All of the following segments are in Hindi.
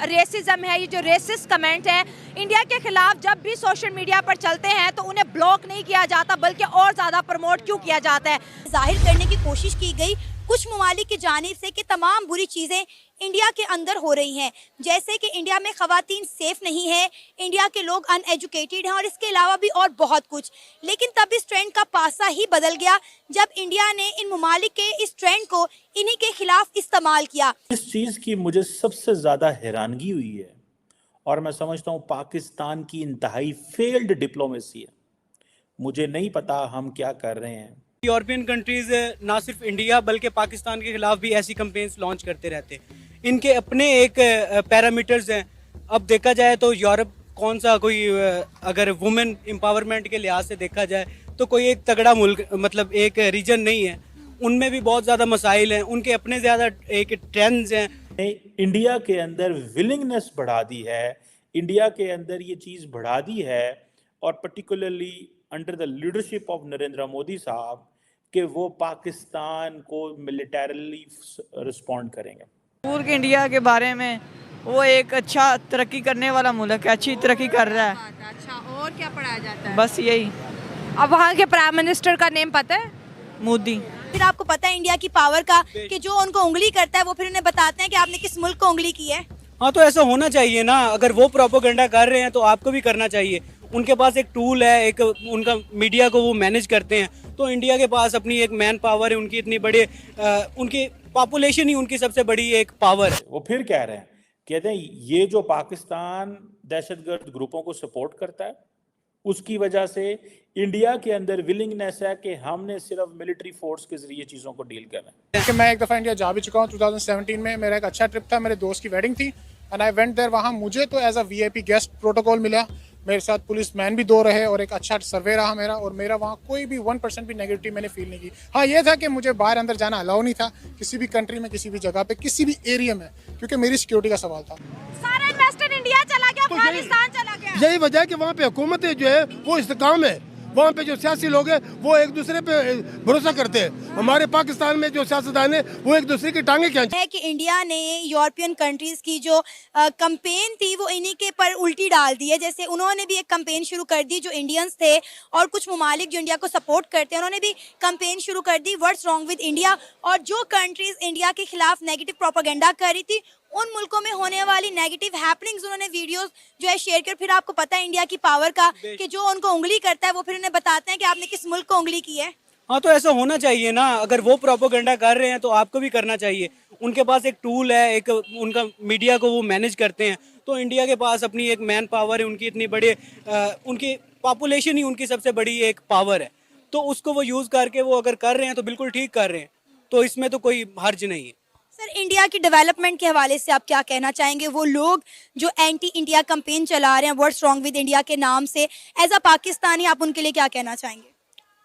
रेसिज्म है, ये जो रेसिस्ट कमेंट है इंडिया के खिलाफ जब भी सोशल मीडिया पर चलते हैं तो उन्हें ब्लॉक नहीं किया जाता बल्कि और ज़्यादा प्रमोट क्यों किया जाता है। जाहिर करने की कोशिश की गई कुछ ममालिक की जानिब से कि तमाम बुरी चीज़ें इंडिया के अंदर हो रही हैं, जैसे कि इंडिया में ख़वातीन सेफ नहीं है, इंडिया के लोग अनएजुकेटेड हैं और इसके अलावा भी और बहुत कुछ। लेकिन तब इस ट्रेंड का पासा ही बदल गया जब इंडिया ने इन ममालिक के इस ट्रेंड को इन्हीं के खिलाफ इस्तेमाल किया। इस चीज़ की मुझे सबसे ज़्यादा हैरानगी हुई है और मैं समझता हूँ पाकिस्तान की इंतहाई फेल्ड डिप्लोमेसी है। मुझे नहीं पता हम क्या कर रहे हैं। यूरोपियन कंट्रीज ना सिर्फ इंडिया बल्कि पाकिस्तान के खिलाफ भी ऐसी कैंपेन्स लॉन्च करते रहते हैं। इनके अपने एक पैरामीटर्स हैं। अब देखा जाए तो यूरोप कौन सा कोई अगर वुमेन एम्पावरमेंट के लिहाज से देखा जाए तो कोई एक तगड़ा मुल्क मतलब एक रीजन नहीं है। उनमें भी बहुत ज़्यादा मसाइल हैं, उनके अपने ज़्यादा एक ट्रेंड्स हैं। इंडिया के अंदर विलिंगनेस बढ़ा दी है, इंडिया के अंदर ये चीज़ बढ़ा दी है और particularly under the leadership of Narendra Modi साहब कि वो पाकिस्तान को मिलिटरली रिस्पॉन्ड करेंगे। पूर्व इंडिया के बारे में वो एक अच्छा तरक्की करने वाला मुल्क है, अच्छी तरक्की कर रहा है। अच्छा, और क्या पढ़ाया जाता है? बस यही। अब वहाँ के प्राइम मिनिस्टर का नेम पता है? मोदी। फिर आपको पता है इंडिया की पावर का कि जो उनको उंगली करता है वो फिर उन्हें बताते हैं कि आपने किस मुल्क को उंगली की है। हाँ, तो ऐसा होना चाहिए ना। अगर वो प्रोपोगंडा कर रहे हैं तो आपको भी करना चाहिए। उनके पास एक टूल है, एक उनका मीडिया को वो मैनेज करते हैं। तो इंडिया के पास अपनी एक मैन पावर है, उनकी इतनी बड़ी उनकी पॉपुलेशन ही उनकी सबसे बड़ी एक पावर है। वो फिर कह रहे हैं, कहते हैं ये जो पाकिस्तान दहशतगर्द ग्रुपों को सपोर्ट करता है उसकी वजह से इंडिया के अंदर विलिंगनेस है कि हमने सिर्फ मिलिट्री फोर्स के जरिए चीज़ों को डील करना है। मैं एक दफ़ा इंडिया जा भी चुका हूँ 2017 में। मेरा एक अच्छा ट्रिप था, मेरे दोस्त की वेडिंग थी एंड आई वेंट देयर। वहाँ मुझे तो as a VIP guest protocol मिला, मेरे साथ पुलिस मैन भी 2 रहे और एक अच्छा सर्वे रहा मेरा, और मेरा वहाँ कोई भी 1% भी नेगेटिव मैंने फील नहीं की। हाँ, ये था कि मुझे बाहर अंदर जाना अलाउ नहीं था किसी भी कंट्री में, किसी भी जगह पे, किसी भी एरिया में, क्योंकि मेरी सिक्योरिटी का सवाल था। सारा इन्वेस्टर इंडिया चला गया, तो अफगानिस्तान चला गया। यही वजह है कि वहाँ पे हुकूमत जो है वो इस्तेकाम है। वहाँ पे जो सियासी लोग हैं वो एक दूसरे पे भरोसा करते हैं। हमारे पाकिस्तान में जो सियासतदान है वो एक दूसरे की टांगे खींचते है कि इंडिया ने यूरोपियन कंट्रीज की जो कैंपेन थी वो इन्हीं के पर उल्टी डाल दी है। जैसे उन्होंने भी एक कैंपेन शुरू कर दी, जो इंडियंस थे और कुछ ममालिक जो इंडिया को सपोर्ट करते हैं उन्होंने भी कैंपेन शुरू कर दी, व्हाट्स रॉन्ग विद इंडिया। और जो कंट्रीज इंडिया के खिलाफ नेगेटिव प्रोपेगेंडा कर रही थी उन मुल्कों में होने वाली नेगेटिव हैपनिंग्स उन्होंने वीडियोस जो है शेयर कर। फिर आपको पता है इंडिया की पावर का कि जो उनको उंगली करता है वो फिर उन्हें बताते हैं कि आपने किस मुल्क को उंगली की है। हाँ, तो ऐसा होना चाहिए ना। अगर वो प्रोपोगंडा कर रहे हैं तो आपको भी करना चाहिए। उनके पास एक टूल है, एक उनका मीडिया को वो मैनेज करते हैं। तो इंडिया के पास अपनी एक मैन पावर है, उनकी इतनी बड़ी उनकी पॉपुलेशन ही उनकी सबसे बड़ी एक पावर है। तो उसको वो यूज़ करके वो अगर कर रहे हैं तो बिल्कुल ठीक कर रहे हैं, तो इसमें तो कोई हर्ज नहीं है। सर, इंडिया की डेवलपमेंट के हवाले से आप क्या कहना चाहेंगे? वो लोग जो एंटी इंडिया कैंपेन चला रहे हैं व्हाट्स रॉन्ग विद इंडिया के नाम से, एज अ पाकिस्तानी आप उनके लिए क्या कहना चाहेंगे?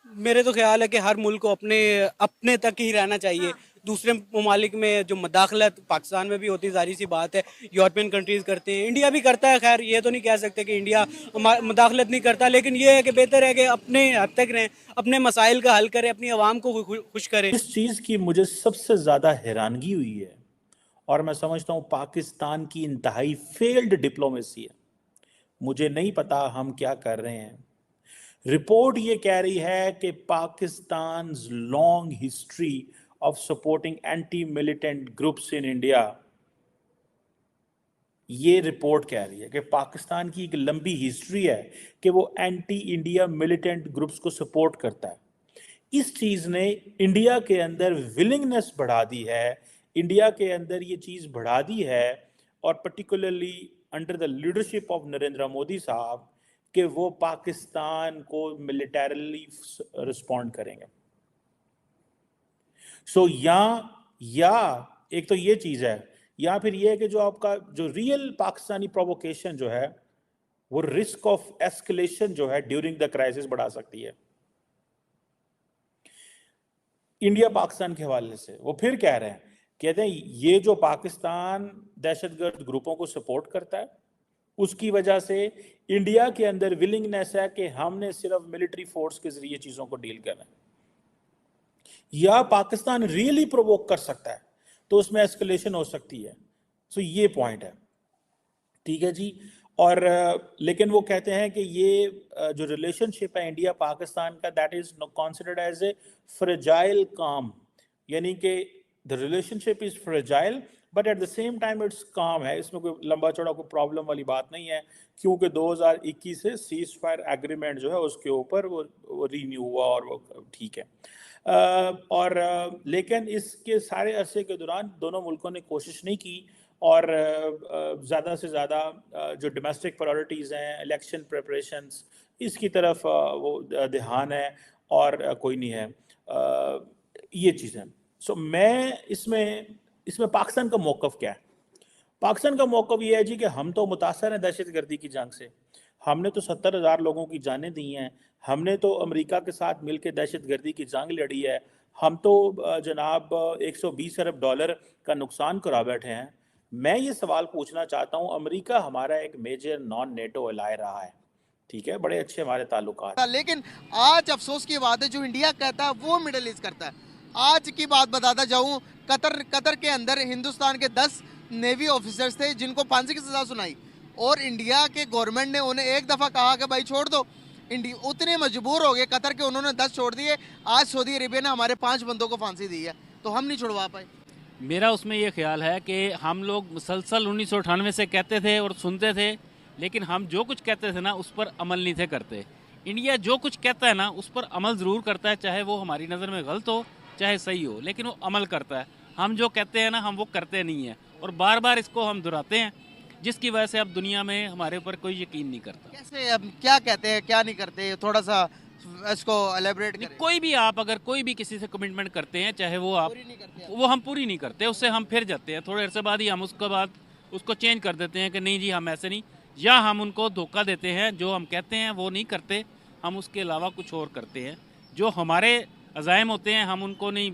मेरे तो ख्याल है कि हर मुल्क को अपने तक ही रहना चाहिए। दूसरे ममालिक में जो मदाखलत पाकिस्तान में भी होती, जारी सी बात है, यूरोपियन कंट्रीज़ करते हैं, इंडिया भी करता है। खैर, ये तो नहीं कह सकते कि इंडिया मदाखलत नहीं करता, लेकिन ये है कि बेहतर है कि अपने हद तक रहें, अपने मसाइल का हल करें, अपनी आवाम को खुश करें। इस चीज़ की मुझे सबसे ज़्यादा हैरानगी हुई है और मैं समझता हूँ पाकिस्तान की इंतहाई फेल्ड डिप्लोमेसी है। मुझे नहीं पता हम क्या कर रहे हैं। रिपोर्ट ये कह रही है कि Pakistan long history of supporting anti militant groups in India, ये रिपोर्ट कह रही है कि पाकिस्तान की एक लंबी हिस्ट्री है कि वो एंटी इंडिया मिलिटेंट ग्रुप्स को सपोर्ट करता है। इस चीज़ ने इंडिया के अंदर विलिंगनेस बढ़ा दी है, इंडिया के अंदर ये चीज़ बढ़ा दी है और particularly under the leadership of Narendra Modi साहब कि वो पाकिस्तान को मिलिटरली रिस्पॉन्ड करेंगे। सो या एक तो ये चीज़ है, या फिर ये है कि जो आपका जो रियल पाकिस्तानी प्रोवोकेशन जो है वो रिस्क ऑफ एस्केलेशन जो है ड्यूरिंग द क्राइसिस बढ़ा सकती है। इंडिया पाकिस्तान के हवाले से वो फिर कह रहे हैं, कहते हैं ये जो पाकिस्तान दहशतगर्द ग्रुपों को सपोर्ट करता है उसकी वजह से इंडिया के अंदर विलिंगनेस है कि हमने सिर्फ मिलिट्री फोर्स के जरिए चीज़ों को डील करना है। या पाकिस्तान रियली प्रोवोक कर सकता है तो उसमें एस्केलेशन हो सकती है। सो ये पॉइंट है। ठीक है जी। और लेकिन वो कहते हैं कि ये जो रिलेशनशिप है इंडिया पाकिस्तान का, that is considered as a fragile calm, यानी कि the relationship is fragile but at the same time it's calm है। इसमें कोई लंबा चौड़ा कोई प्रॉब्लम वाली बात नहीं है, क्योंकि 2021 से सीज फायर एग्रीमेंट जो है उसके ऊपर वो रीन्यू हुआ और वो ठीक है। लेकिन इसके सारे अरसे के दौरान दोनों मुल्कों ने कोशिश नहीं की, और ज़्यादा से ज़्यादा जो डोमेस्टिक प्रायोरिटीज़ हैं, इलेक्शन प्रिपरेशंस, इसकी तरफ वो ध्यान है, और कोई नहीं है ये चीज़ें। सो मैं इसमें पाकिस्तान का मौक़िफ़ क्या है? पाकिस्तान का मौक़िफ़ ये है जी कि हम तो मुतासर हैं दहशतगर्दी की जंग से। हमने तो 70,000 लोगों की जानें दी हैं, हमने तो अमेरिका के साथ मिलकर दहशतगर्दी की जंग लड़ी है, हम तो जनाब 120 अरब डॉलर का नुकसान करा बैठे हैं। मैं ये सवाल पूछना चाहता हूँ, अमेरिका हमारा एक मेजर नॉन नेटो एलाय रहा है, ठीक है, बड़े अच्छे हमारे ताल्लुकात, लेकिन आज अफसोस की बात है जो इंडिया कहता है वो मिडिल ईस्ट करता है। आज की बात बताता जाऊं, कतर के अंदर हिंदुस्तान के 10 नेवी ऑफिसर्स थे जिनको फांसी की सजा सुनाई, और इंडिया के गवर्नमेंट ने उन्हें एक दफ़ा कहा कि भाई छोड़ दो। इंडिया उतने मजबूर हो गए कतर के, उन्होंने 10 छोड़ दिए। आज सऊदी अरेबिया ने हमारे 5 बंदों को फांसी दी है, तो हम नहीं छुड़वा पाए। मेरा उसमें ये ख्याल है कि हम लोग मुसलसल 1998 से कहते थे और सुनते थे, लेकिन हम जो कुछ कहते थे ना उस पर अमल नहीं थे करते। इंडिया जो कुछ कहता है ना उस पर अमल ज़रूर करता है, चाहे वो हमारी नज़र में गलत हो चाहे सही हो, लेकिन वो अमल करता है। हम जो कहते हैं ना हम वो करते नहीं हैं, और बार बार इसको हम दोहराते हैं, जिसकी वजह से अब दुनिया में हमारे ऊपर कोई यकीन नहीं करता। कैसे, अब क्या कहते हैं क्या नहीं करते, थोड़ा सा इसको एलेबरेट करें। कोई भी आप अगर कोई भी किसी से कमिटमेंट करते हैं, चाहे वो आप वो हम पूरी नहीं करते, उससे हम फिर जाते हैं। थोड़े अरसे बाद ही हम उसके बाद उसको चेंज कर देते हैं कि नहीं जी हम ऐसे नहीं, या हम उनको धोखा देते हैं, जो हम कहते हैं वो नहीं करते, हम उसके अलावा कुछ और करते हैं। जो हमारे अज़ाइम होते हैं हम उनको नहीं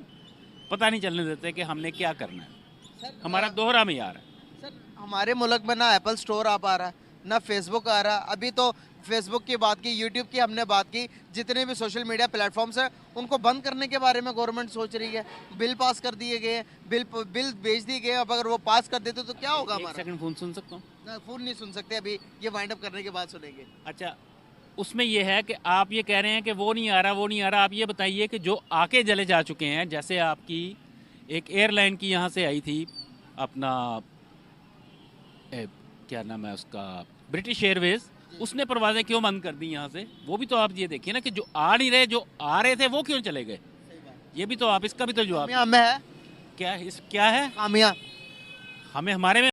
पता नहीं चलने देते कि हमने क्या करना है। हमारा दोहरा मेयार है। सर हमारे मुल्क में ना एप्पल स्टोर आ पा रहा है, ना फेसबुक आ रहा। अभी तो फेसबुक की बात की, यूट्यूब की हमने बात की, जितने भी सोशल मीडिया प्लेटफॉर्म्स हैं उनको बंद करने के बारे में गवर्नमेंट सोच रही है। बिल पास कर दिए गए, बिल भेज दिए गए। अब अगर वो पास कर देते तो क्या होगा हमारा? सेकंड फ़ोन सुन सकता हूँ? फ़ोन नहीं सुन सकते, अभी ये वाइंड अप करने के बाद सुनेंगे। अच्छा, उसमें ये है कि आप ये कह रहे हैं कि वो नहीं आ रहा वो नहीं आ रहा। आप ये बताइए कि जो आके जले जा चुके हैं, जैसे आपकी एक एयरलाइन की यहाँ से आई थी अपना क्या नाम है उसका, ब्रिटिश एयरवेज, उसने परवाज़ें क्यों बंद कर दी यहाँ से? वो भी तो आप ये देखिए ना कि जो आ नहीं रहे, जो आ रहे थे वो क्यों चले गए? ये भी तो आप इसका भी तो जवाब हमें है क्या है? खामियां हमें हमारे में